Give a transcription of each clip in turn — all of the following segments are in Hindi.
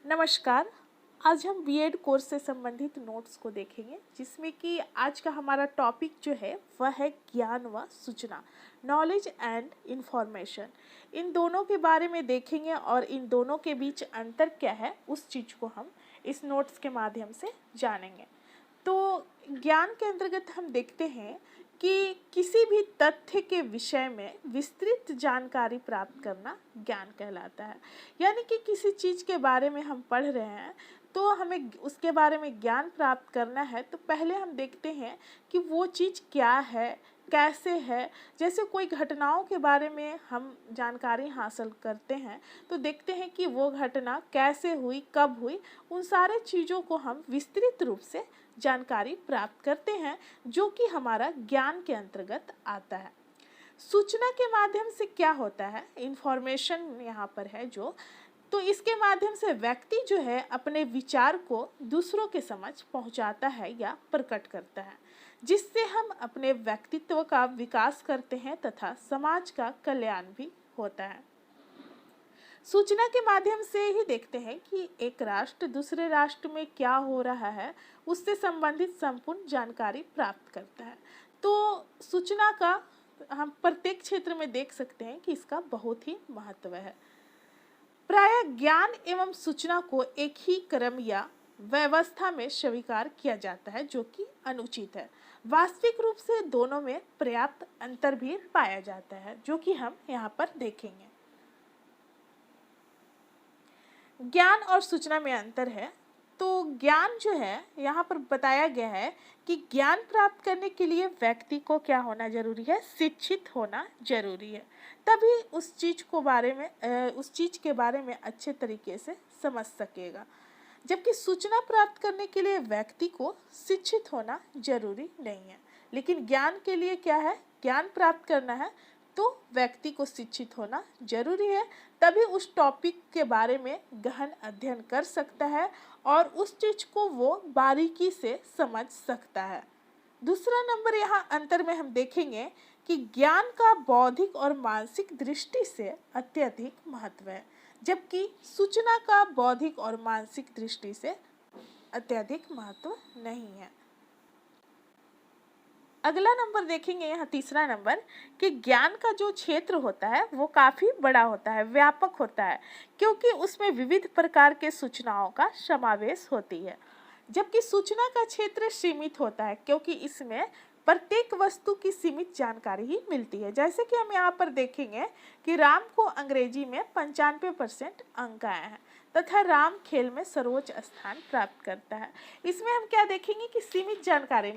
नमस्कार। आज हम बीएड कोर्स से संबंधित नोट्स को देखेंगे, जिसमें कि आज का हमारा टॉपिक जो है वह है ज्ञान व सूचना, नॉलेज एंड इंफॉर्मेशन। इन दोनों के बारे में देखेंगे और इन दोनों के बीच अंतर क्या है उस चीज़ को हम इस नोट्स के माध्यम से जानेंगे। तो ज्ञान के अंतर्गत हम देखते हैं कि किसी भी तथ्य के विषय में विस्तृत जानकारी प्राप्त करना ज्ञान कहलाता है। यानी कि किसी चीज़ के बारे में हम पढ़ रहे हैं तो हमें उसके बारे में ज्ञान प्राप्त करना है, तो पहले हम देखते हैं कि वो चीज़ क्या है, कैसे है। जैसे कोई घटनाओं के बारे में हम जानकारी हासिल करते हैं तो देखते हैं कि वो घटना कैसे हुई, कब हुई, उन सारे चीज़ों को हम विस्तृत रूप से जानकारी प्राप्त करते हैं, जो कि हमारा ज्ञान के अंतर्गत आता है। सूचना के माध्यम से क्या होता है, इंफॉर्मेशन यहाँ पर है जो, तो इसके माध्यम से व्यक्ति जो है अपने विचार को दूसरों के समझ पहुँचाता है या प्रकट करता है, जिससे हम अपने व्यक्तित्व का विकास करते हैं तथा समाज का कल्याण भी होता है। सूचना के माध्यम से ही देखते हैं कि एक राष्ट्र दूसरे राष्ट्र में क्या हो रहा है, उससे संबंधित संपूर्ण जानकारी प्राप्त करता है। तो सूचना का हम प्रत्येक क्षेत्र में देख सकते हैं कि इसका बहुत ही महत्व है। प्रायः ज्ञान एवं सूचना को एक ही क्रम या व्यवस्था में स्वीकार किया जाता है, जो कि अनुचित है। वास्तविक रूप से दोनों में पर्याप्त अंतर भी पाया जाता है, जो कि हम यहाँ पर देखेंगे। ज्ञान और सूचना में अंतर है। तो ज्ञान जो है यहाँ पर बताया गया है कि ज्ञान प्राप्त करने के लिए व्यक्ति को क्या होना जरूरी है, शिक्षित होना जरूरी है, तभी उस चीज़ के बारे में अच्छे तरीके से समझ सकेगा। जबकि सूचना प्राप्त करने के लिए व्यक्ति को शिक्षित होना जरूरी नहीं है, लेकिन ज्ञान के लिए क्या है, ज्ञान प्राप्त करना है तो व्यक्ति को शिक्षित होना जरूरी है, तभी उस टॉपिक के बारे में गहन अध्ययन कर सकता है और उस चीज़ को वो बारीकी से समझ सकता है। दूसरा नंबर यहाँ अंतर में हम देखेंगे कि ज्ञान का बौद्धिक और मानसिक दृष्टि से अत्यधिक महत्व है, जबकि सूचना का बौद्धिक और मानसिक दृष्टि से अत्यधिक महत्व नहीं है। अगला नंबर देखेंगे यहाँ तीसरा नंबर कि ज्ञान का जो क्षेत्र होता है वो काफ़ी बड़ा होता है, व्यापक होता है, क्योंकि उसमें विविध प्रकार के सूचनाओं का समावेश होती है। जबकि सूचना का क्षेत्र सीमित होता है, क्योंकि इसमें प्रत्येक वस्तु की सीमित जानकारी ही मिलती है। जैसे कि हम यहाँ पर देखेंगे कि राम को अंग्रेजी में 95% अंक आए हैं तथा राम खेल में सर्वोच्च स्थान प्राप्त करता है। इसमें हम क्या देखेंगे कि सीमित जानकारी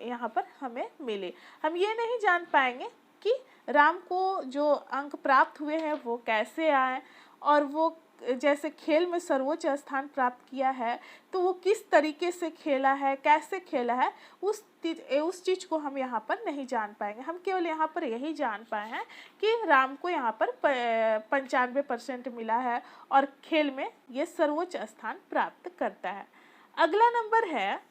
यहाँ पर हमें मिले। हम ये नहीं जान पाएंगे कि राम को जो अंक प्राप्त हुए हैं वो कैसे आए, और वो जैसे खेल में सर्वोच्च स्थान प्राप्त किया है तो वो किस तरीके से खेला है, कैसे खेला है, उस चीज़ को हम यहाँ पर नहीं जान पाएंगे। हम केवल यहाँ पर यही जान पाए हैं कि राम को यहाँ पर 95% मिला है और खेल में ये सर्वोच्च स्थान प्राप्त करता है। अगला नंबर है,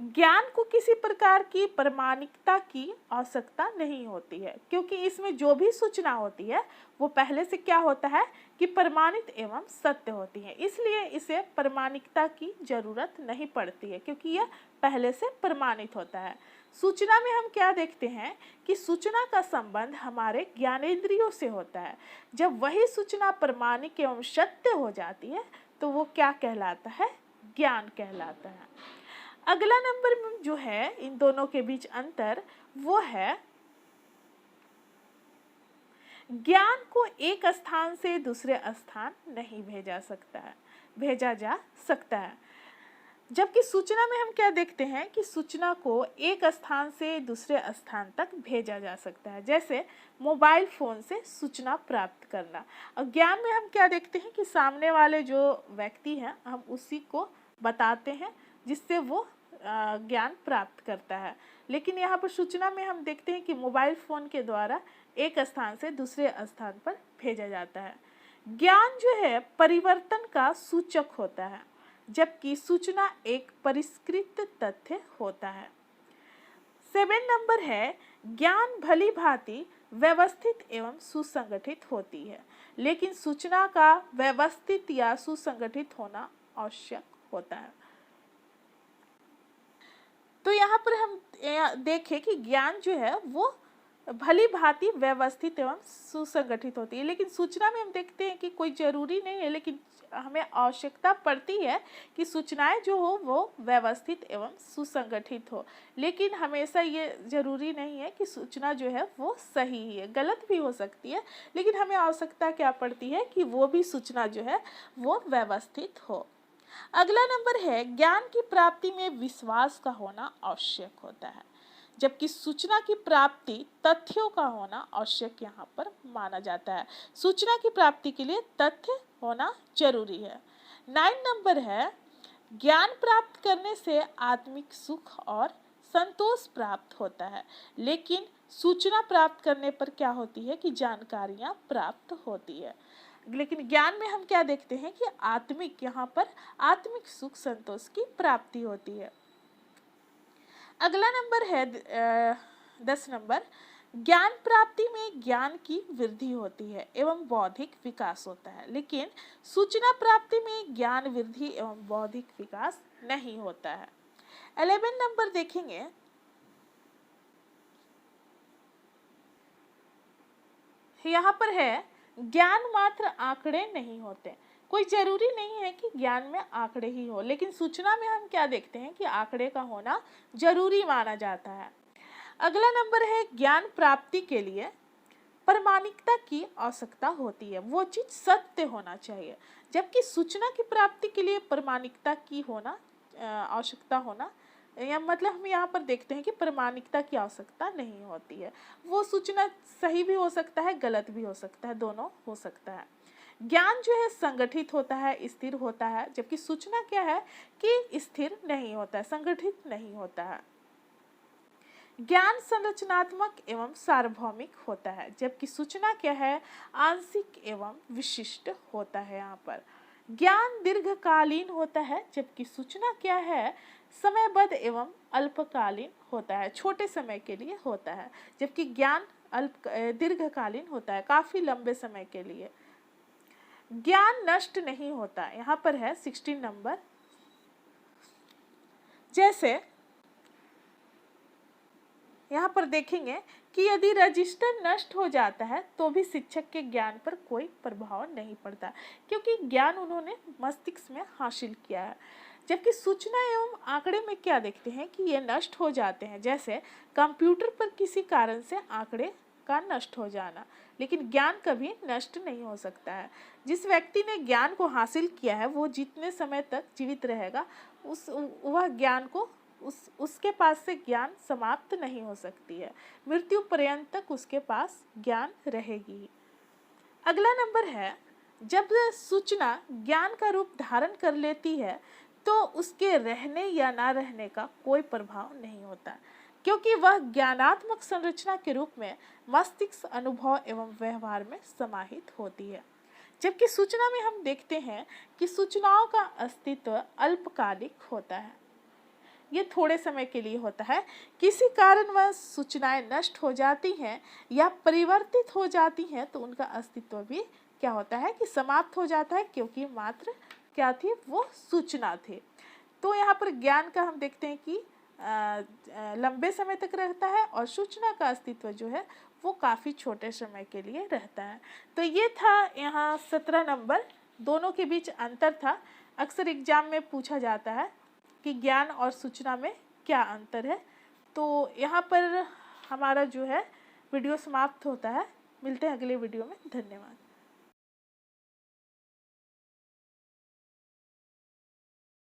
ज्ञान को किसी प्रकार की प्रमाणिकता की आवश्यकता नहीं होती है, क्योंकि इसमें जो भी सूचना होती है वो पहले से क्या होता है कि प्रमाणित एवं सत्य होती है, इसलिए इसे प्रमाणिकता की जरूरत नहीं पड़ती है, क्योंकि यह पहले से प्रमाणित होता है। सूचना में हम क्या देखते हैं कि सूचना का संबंध हमारे ज्ञानेंद्रियों से होता है। जब वही सूचना प्रमाणिक एवं सत्य हो जाती है तो वो क्या कहलाता है, ज्ञान कहलाता है। अगला नंबर में जो है इन दोनों के बीच अंतर वो है, ज्ञान को एक स्थान से दूसरे स्थान नहीं भेजा जा सकता है। जबकि सूचना में हम क्या देखते हैं कि सूचना को एक स्थान से दूसरे स्थान तक भेजा जा सकता है, जैसे मोबाइल फोन से सूचना प्राप्त करना। और ज्ञान में हम क्या देखते हैं कि सामने वाले जो व्यक्ति हैं हम उसी को बताते हैं जिससे वो ज्ञान प्राप्त करता है। लेकिन यहाँ पर सूचना में हम देखते हैं कि मोबाइल फ़ोन के द्वारा एक स्थान से दूसरे स्थान पर भेजा जाता है। ज्ञान जो है परिवर्तन का सूचक होता है, जबकि सूचना एक परिष्कृत तथ्य होता है। 7 नंबर है, ज्ञान भली भांति व्यवस्थित एवं सुसंगठित होती है, लेकिन सूचना का व्यवस्थित या सुसंगठित होना आवश्यक होता है। तो यहाँ पर हम देखें कि ज्ञान जो है वो भली भांति व्यवस्थित एवं सुसंगठित होती है, लेकिन सूचना में हम देखते हैं कि कोई जरूरी नहीं है, लेकिन हमें आवश्यकता पड़ती है कि सूचनाएं जो हो वो व्यवस्थित एवं सुसंगठित हो, लेकिन हमेशा ये जरूरी नहीं है कि सूचना जो है वो सही है, गलत भी हो सकती है, लेकिन हमें आवश्यकता क्या पड़ती है कि वो भी सूचना जो है वो व्यवस्थित हो। अगला नंबर है ज्ञान की प्राप्ति में विश्वास का होना आवश्यक होता है, जबकि सूचना की प्राप्ति तथ्यों का होना आवश्यक यहाँ पर माना जाता है। सूचना की प्राप्ति के लिए तथ्य होना जरूरी है। 9 नंबर है ज्ञान प्राप्त करने से आत्मिक सुख और संतोष प्राप्त होता है, लेकिन सूचना प्राप्त करने पर क्या होती है कि जानकारियां प्राप्त होती है। लेकिन ज्ञान में हम क्या देखते हैं कि आत्मिक, यहाँ पर आत्मिक सुख संतोष की प्राप्ति होती है। अगला नंबर है 10 नंबर, ज्ञान प्राप्ति में ज्ञान की वृद्धि होती है एवं बौद्धिक विकास होता है, लेकिन सूचना प्राप्ति में ज्ञान वृद्धि एवं बौद्धिक विकास नहीं होता है। 11 नंबर देखेंगे, यहाँ पर है ज्ञान मात्र आंकड़े नहीं होते। कोई जरूरी नहीं है कि ज्ञान में आंकड़े ही हो, लेकिन सूचना में हम क्या देखते हैं कि आंकड़े का होना जरूरी माना जाता है। अगला नंबर है ज्ञान प्राप्ति के लिए प्रामाणिकता की आवश्यकता होती है, वो चीज सत्य होना चाहिए, जबकि सूचना की प्राप्ति के लिए प्रामाणिकता की होना आवश्यकता होना, या मतलब हम यहाँ पर देखते हैं कि प्रामाणिकता की आवश्यकता नहीं होती है। वो सूचना सही भी हो सकता है, गलत भी हो सकता है, दोनों हो सकता है। ज्ञान जो है संगठित होता है, स्थिर होता है, जबकि सूचना क्या है कि स्थिर नहीं होता है, संगठित नहीं होता है। ज्ञान संरचनात्मक एवं सार्वभौमिक होता है, जबकि सूचना क्या है आंशिक एवं विशिष्ट होता है। यहाँ पर ज्ञान दीर्घकालीन होता है, जबकि सूचना क्या है समयबद्ध एवं अल्पकालीन होता है, छोटे समय के लिए होता है, जबकि ज्ञान दीर्घकालीन होता है, काफी लंबे समय के लिए। ज्ञान नष्ट नहीं होता, यहाँ पर है 16 नंबर, जैसे यहाँ पर देखेंगे कि यदि रजिस्टर नष्ट हो जाता है तो भी शिक्षक के ज्ञान पर कोई प्रभाव नहीं पड़ता, क्योंकि ज्ञान उन्होंने मस्तिष्क में हासिल किया है। जबकि सूचना एवं आंकड़े में क्या देखते हैं कि ये नष्ट हो जाते हैं, जैसे कंप्यूटर पर किसी कारण से आंकड़े का नष्ट हो जाना, लेकिन ज्ञान कभी नष्ट नहीं हो सकता है। जिस व्यक्ति ने ज्ञान को हासिल किया है वो जितने समय तक जीवित रहेगा वह ज्ञान को उसके पास से ज्ञान समाप्त नहीं हो सकती है, मृत्यु पर्यंत तक उसके पास ज्ञान रहेगी। अगला नंबर है जब सूचना ज्ञान का रूप धारण कर लेती है तो उसके रहने या ना रहने का कोई प्रभाव नहीं होता, क्योंकि वह ज्ञानात्मक संरचना के रूप में मस्तिष्क अनुभव एवं व्यवहार में समाहित होती है। जबकि सूचना में हम देखते हैं कि सूचनाओं का अस्तित्व अल्पकालिक होता है, ये थोड़े समय के लिए होता है, किसी कारणवश सूचनाएं नष्ट हो जाती हैं या परिवर्तित हो जाती हैं तो उनका अस्तित्व भी क्या होता है कि समाप्त हो जाता है, क्योंकि मात्र क्या थी वो सूचना थी। तो यहाँ पर ज्ञान का हम देखते हैं कि लंबे समय तक रहता है और सूचना का अस्तित्व जो है वो काफ़ी छोटे समय के लिए रहता है। तो ये था यहाँ 17 नंबर, दोनों के बीच अंतर था। अक्सर एग्जाम में पूछा जाता है कि ज्ञान और सूचना में क्या अंतर है। तो यहाँ पर हमारा जो है वीडियो समाप्त होता है, मिलते हैं अगले वीडियो में, धन्यवाद।